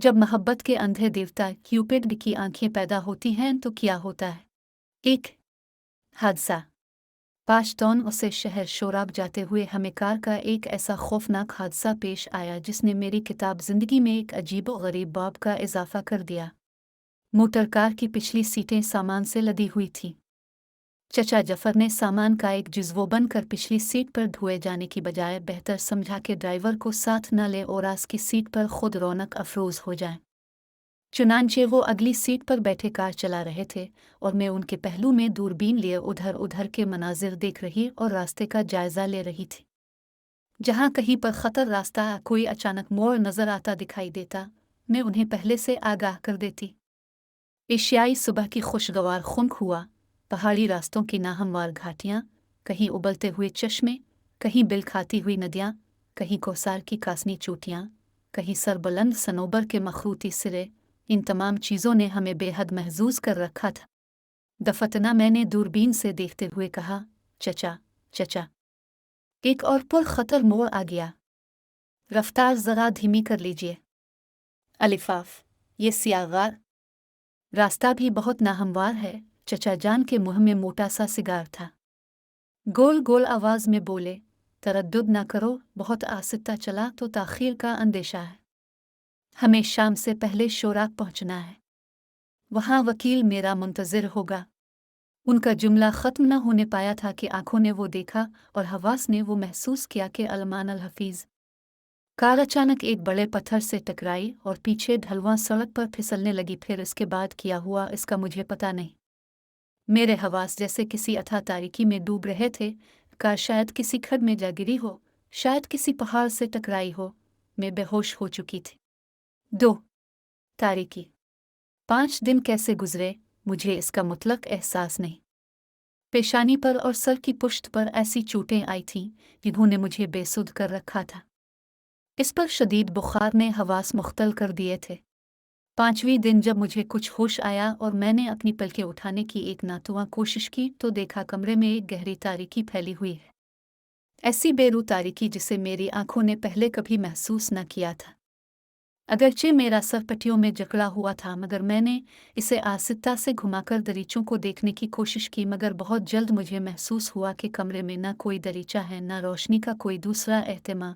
जब मोहब्बत के अंधे देवता क्यूपिड की आंखें पैदा होती हैं तो क्या होता है? एक हादसा। पाश्तौन उसे शहर शोराब जाते हुए हमें कार का एक ऐसा खौफनाक हादसा पेश आया जिसने मेरी किताब जिंदगी में एक अजीब और गरीब बाब का इजाफा कर दिया। मोटर कार की पिछली सीटें सामान से लदी हुई थीं। चचा जफर ने सामान का एक जुज्वो बनकर पिछली सीट पर धोए जाने की बजाय बेहतर समझा के ड्राइवर को साथ न ले और आस की सीट पर खुद रौनक अफरोज हो जाए। चुनांचे वो अगली सीट पर बैठे कार चला रहे थे और मैं उनके पहलू में दूरबीन लिए उधर उधर के मनाजिर देख रही और रास्ते का जायजा ले रही थी। जहाँ कहीं पर खतर रास्ता कोई अचानक मोड़ नजर आता दिखाई देता, मैं उन्हें पहले से आगाह कर देती। एशियाई सुबह की खुशगवार खुनक हुआ, पहाड़ी रास्तों की नाहमवार घाटियाँ, कहीं उबलते हुए चश्मे, कहीं बिल खाती हुई नदियाँ, कहीं कोसार की कासनी चोटियाँ, कहीं सरबुलंद सनोबर के मखरूती सिरे, इन तमाम चीज़ों ने हमें बेहद महजूज कर रखा था। दफतना मैंने दूरबीन से देखते हुए कहा, चचा चचा। एक और पुरखतर मोड़ आ गया। रफ्तार ज़रा धीमी कर लीजिए। अलिफाफ, ये सियागार रास्ता भी बहुत नाहमवार है। चचा जान के मुंह में मोटा सा सिगार था। गोल गोल आवाज में बोले, तरद्दुद न करो, बहुत आहिस्ता चला तो ताखीर का अंदेशा है। हमें शाम से पहले शोराक पहुंचना है। वहां वकील मेरा मुंतजिर होगा। उनका जुमला खत्म न होने पाया था कि आंखों ने वो देखा और हवास ने वो महसूस किया कि अलमान अल हफीज। कार अचानक एक बड़े पत्थर से टकराई और पीछे ढलवां सड़क पर फिसलने लगी। फिर इसके बाद क्या हुआ इसका मुझे पता नहीं। मेरे हवास जैसे किसी अथाह तारीकी में डूब रहे थे। कार शायद किसी खड्ड में जा गिरी हो, शायद किसी पहाड़ से टकराई हो। मैं बेहोश हो चुकी थी। 2. तारीकी। 5 दिन कैसे गुजरे, मुझे इसका मुतलक एहसास नहीं। पेशानी पर और सर की पुश्त पर ऐसी चोटें आई थीं जिन्होंने मुझे बेसुध कर रखा था। इस पर शदीद बुखार ने हवास मुख्तल कर दिए थे। 5वें दिन जब मुझे कुछ होश आया और मैंने अपनी पलकें उठाने की एक नातुआ कोशिश की तो देखा कमरे में एक गहरी तारीकी फैली हुई है। ऐसी बेरू तारीकी जिसे मेरी आंखों ने पहले कभी महसूस न किया था। अगरचे मेरा सर पट्टियों में जकड़ा हुआ था मगर मैंने इसे आहिस्ता से घुमाकर दरीचों को देखने की कोशिश की, मगर बहुत जल्द मुझे महसूस हुआ कि कमरे में न कोई दरीचा है न रोशनी का कोई दूसरा एहतिमाल।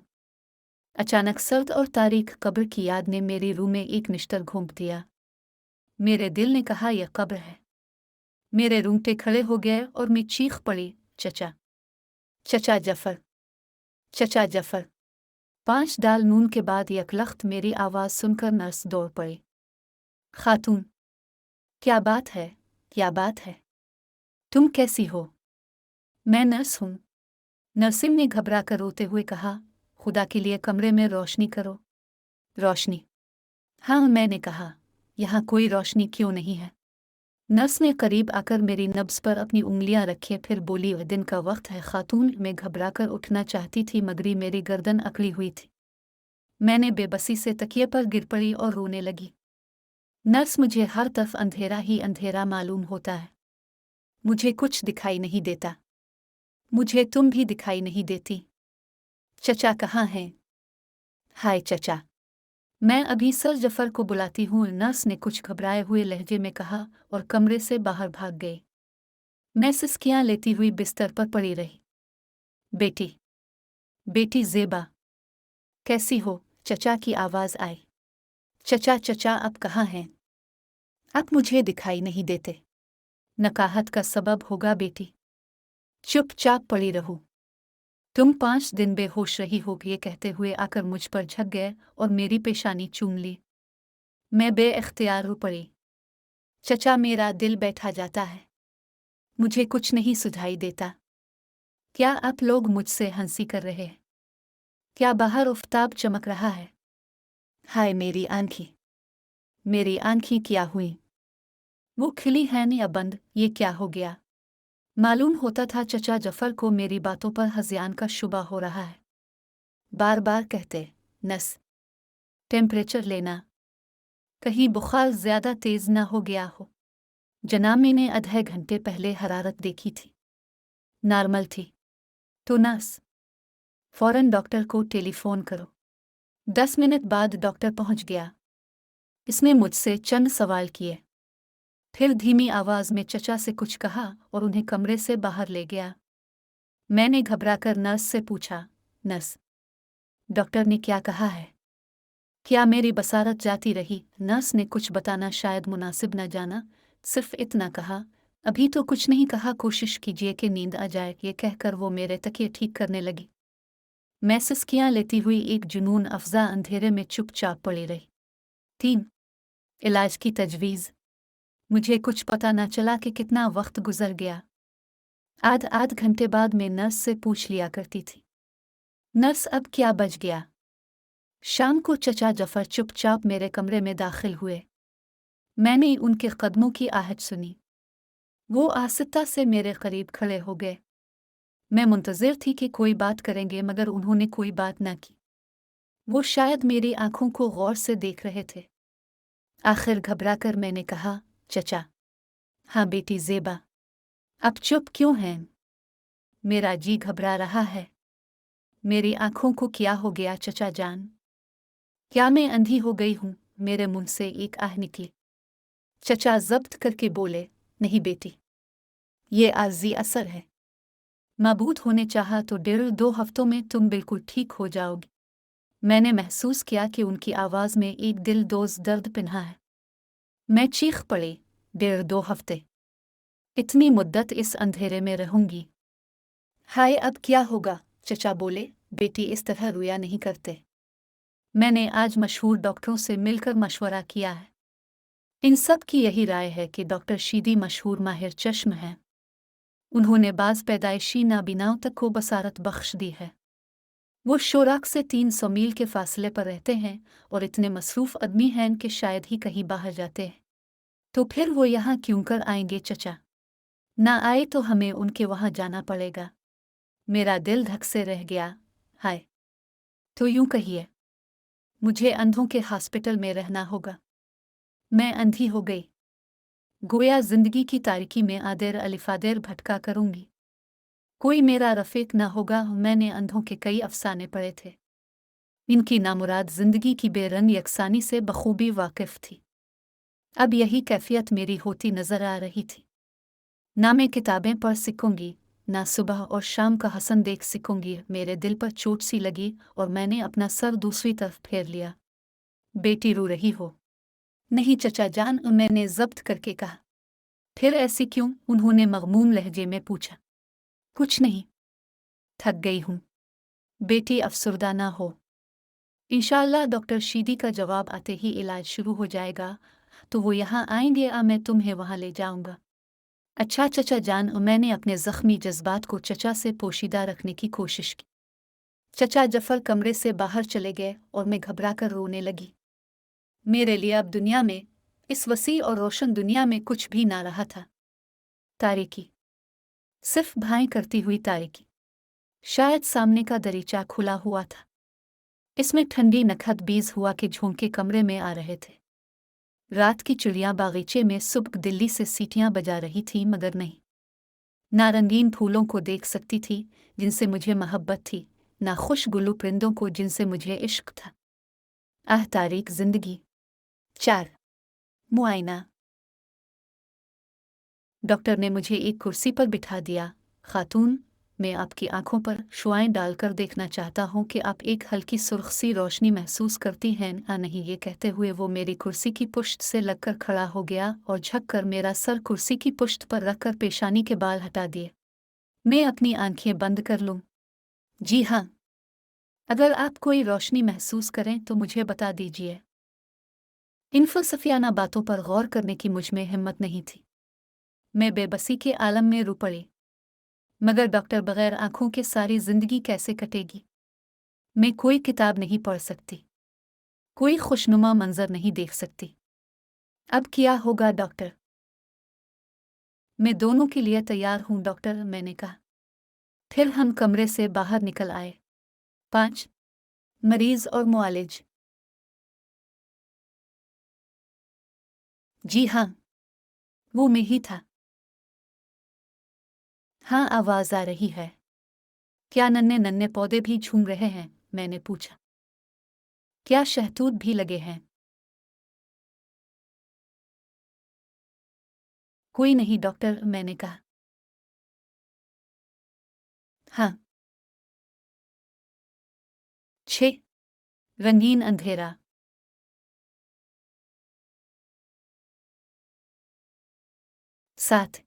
अचानक सर्द और तारीख कब्र की याद ने मेरी रूह में एक निश्तर घोंप दिया। मेरे दिल ने कहा यह कब्र है। मेरे रूंगटे खड़े हो गए और मैं चीख पड़ी, चचा चचा जफर, चचा जफर। 5 दाल नून के बाद यकलख्त मेरी आवाज़ सुनकर नर्स दौड़ पड़ी। खातून, क्या बात है, क्या बात है? तुम कैसी हो? मैं नर्स हूँ। नरसिम ने घबरा कर रोते हुए कहा, खुदा के लिए कमरे में रोशनी करो। रोशनी? हाँ, मैंने कहा, यहाँ कोई रोशनी क्यों नहीं है? नर्स ने करीब आकर मेरी नब्ज पर अपनी उंगलियां रखी, फिर बोली, वह दिन का वक्त है खातून। मैं घबराकर उठना चाहती थी मगर मेरी गर्दन अकड़ी हुई थी। मैंने बेबसी से तकिए पर गिर पड़ी और रोने लगी। नर्स, मुझे हर तरफ अंधेरा ही अंधेरा मालूम होता है। मुझे कुछ दिखाई नहीं देता। मुझे तुम भी दिखाई नहीं देती। चचा कहाँ हैं? हाय चचा, मैं अभी सर जफर को बुलाती हूँ, नर्स ने कुछ घबराए हुए लहजे में कहा और कमरे से बाहर भाग गई। मैं सिसकियाँ लेती हुई बिस्तर पर पड़ी रही। बेटी, बेटी ज़ेबा, कैसी हो? चचा की आवाज़ आई। चचा चचा आप कहाँ हैं? आप मुझे दिखाई नहीं देते। नकाहत का सबब होगा बेटी। चुपचाप पड़ी रहो। तुम 5 दिन बेहोश रही हो, ये कहते हुए आकर मुझ पर झक गए और मेरी पेशानी चूम ली। मैं बेइख्तियार रो पड़ी। चचा, मेरा दिल बैठा जाता है। मुझे कुछ नहीं सुझाई देता। क्या आप लोग मुझसे हंसी कर रहे हैं? क्या बाहर आफ़ताब चमक रहा है? हाय मेरी आंखें, मेरी आंखें क्या हुई? वो खिली हैं या बंद? ये क्या हो गया? मालूम होता था चचा जफर को मेरी बातों पर हज़ियान का शुबा हो रहा है। बार बार कहते, नस, टेम्परेचर लेना, कहीं बुखार ज़्यादा तेज़ ना हो गया हो। जनाब, मैंने आधे घंटे पहले हरारत देखी थी, नॉर्मल थी। तो नर्स, फ़ौरन डॉक्टर को टेलीफोन करो। 10 मिनट बाद डॉक्टर पहुंच गया। इसने मुझसे चंद सवाल किए, फिर धीमी आवाज में चचा से कुछ कहा और उन्हें कमरे से बाहर ले गया। मैंने घबराकर नर्स से पूछा, नर्स, डॉक्टर ने क्या कहा है? क्या मेरी बसारत जाती रही? नर्स ने कुछ बताना शायद मुनासिब न जाना, सिर्फ इतना कहा, अभी तो कुछ नहीं कहा, कोशिश कीजिए कि नींद आ जाए। ये कहकर वो मेरे तकिए ठीक करने लगी। मैं सिसकियां लेती हुई एक जुनून अफजा अंधेरे में चुपचाप पड़ी रही। 3. इलाज की तजवीज़। मुझे कुछ पता न चला कि कितना वक्त गुजर गया। आध घंटे बाद मैं नर्स से पूछ लिया करती थी, नर्स अब क्या बच गया? शाम को चचा जफर चुपचाप मेरे कमरे में दाखिल हुए। मैंने उनके कदमों की आहट सुनी। वो आहिस्ता से मेरे करीब खड़े हो गए। मैं मुंतज़िर थी कि कोई बात करेंगे, मगर उन्होंने कोई बात न की। वो शायद मेरी आंखों को गौर से देख रहे थे। आखिर घबराकर मैंने कहा, चचा। हाँ बेटी ज़ेबा, अब चुप क्यों हैं? मेरा जी घबरा रहा है। मेरी आंखों को क्या हो गया चचा जान? क्या मैं अंधी हो गई हूँ? मेरे मुंह से एक आह निकली। चचा जब्त करके बोले, नहीं बेटी, ये आर्जी असर है। मबूत होने चाहा तो 1.5-2 हफ्तों में तुम बिल्कुल ठीक हो जाओगी। मैंने महसूस किया कि उनकी आवाज़ में एक दिलदोज़ दर्द पिन्हा है। मैं चीख पड़ी, 1.5-2 हफ्ते? इतनी मुद्दत इस अंधेरे में रहूंगी? हाय अब क्या होगा? चचा बोले, बेटी इस तरह रोया नहीं करते। मैंने आज मशहूर डॉक्टरों से मिलकर मशवरा किया है। इन सब की यही राय है कि डॉक्टर शीदी मशहूर माहिर चश्म हैं। उन्होंने बाज़ पैदाइशी नाबीनाओं तक को बसारत बख्श दी है। वो शोराक से 300 मील के फासले पर रहते हैं और इतने मसरूफ़ आदमी हैं कि शायद ही कहीं बाहर जाते हैं। तो फिर वो यहाँ क्यों कर आएंगे चचा? ना आए तो हमें उनके वहाँ जाना पड़ेगा। मेरा दिल धक से रह गया। हाय, तो यूं कहिए, मुझे अंधों के हॉस्पिटल में रहना होगा। मैं अंधी हो गई, गोया जिंदगी की तारीकी में आदेर अलिफादेर भटका करूंगी। कोई मेरा रफीक न होगा। मैंने अंधों के कई अफसाने पढ़े थे। इनकी नामुराद जिंदगी की बेरंग यकसानी से बखूबी वाकिफ थी। अब यही कैफियत मेरी होती नजर आ रही थी। ना मैं किताबें पढ़ सकूंगी, ना सुबह और शाम का हसन देख सकूंगी। मेरे दिल पर चोट सी लगी और मैंने अपना सर दूसरी तरफ फेर लिया। बेटी रो रही हो? नहीं चचा जान, मैंने जब्त करके कहा। फिर ऐसी क्यों? उन्होंने मगमूम लहजे में पूछा। कुछ नहीं, थक गई हूँ। बेटी अफसरदा ना हो। इंशाअल्लाह डॉक्टर शीदी का जवाब आते ही इलाज शुरू हो जाएगा। तो वो यहाँ आएंगे, मैं तुम्हें वहाँ ले जाऊंगा। अच्छा चचा जान। मैंने अपने जख्मी जज्बात को चचा से पोशीदा रखने की कोशिश की। चचा जफर कमरे से बाहर चले गए और मैं घबराकर रोने लगी। मेरे लिए अब दुनिया में, इस वसी और रोशन दुनिया में कुछ भी ना रहा था। तारीकी, सिर्फ भाएं करती हुई तारीकी। शायद सामने का दरीचा खुला हुआ था। इसमें ठंडी नखत बीज हुआ के झोंके कमरे में आ रहे थे। रात की चिड़िया बागीचे में सुबह दिल्ली से सीटियां बजा रही थी, मगर नहीं। ना रंगीन फूलों को देख सकती थी जिनसे मुझे मोहब्बत थी, ना खुश गुल्लू परिंदों को जिनसे मुझे इश्क था। आह तारीक जिंदगी। 4. मुआयना। डॉक्टर ने मुझे एक कुर्सी पर बिठा दिया। खातून, मैं आपकी आंखों पर शुआएं डालकर देखना चाहता हूं कि आप एक हल्की सुर्ख सी रोशनी महसूस करती हैं या नहीं। ये कहते हुए वो मेरी कुर्सी की पुश्त से लगकर खड़ा हो गया और झुककर मेरा सर कुर्सी की पुश्त पर रखकर पेशानी के बाल हटा दिए। मैं अपनी आंखें बंद कर लूं? जी हाँ। अगर आप कोई रोशनी महसूस करें तो मुझे बता दीजिए। इन फलसफियाना बातों पर गौर करने की मुझ में हिम्मत नहीं थी। मैं बेबसी के आलम में रो पड़ी। मगर डॉक्टर, बगैर आंखों के सारी जिंदगी कैसे कटेगी? मैं कोई किताब नहीं पढ़ सकती, कोई खुशनुमा मंजर नहीं देख सकती। अब क्या होगा डॉक्टर? मैं दोनों के लिए तैयार हूं डॉक्टर, मैंने कहा। फिर हम कमरे से बाहर निकल आए। 5. मरीज और मुआलिज। जी हाँ, वो मैं ही था। हाँ, आवाज आ रही है। क्या नन्हे नन्हे पौधे भी झूम रहे हैं? मैंने पूछा। क्या शहतूत भी लगे हैं? कोई नहीं डॉक्टर, मैंने कहा। हाँ। 6 रंगीन अंधेरा। 7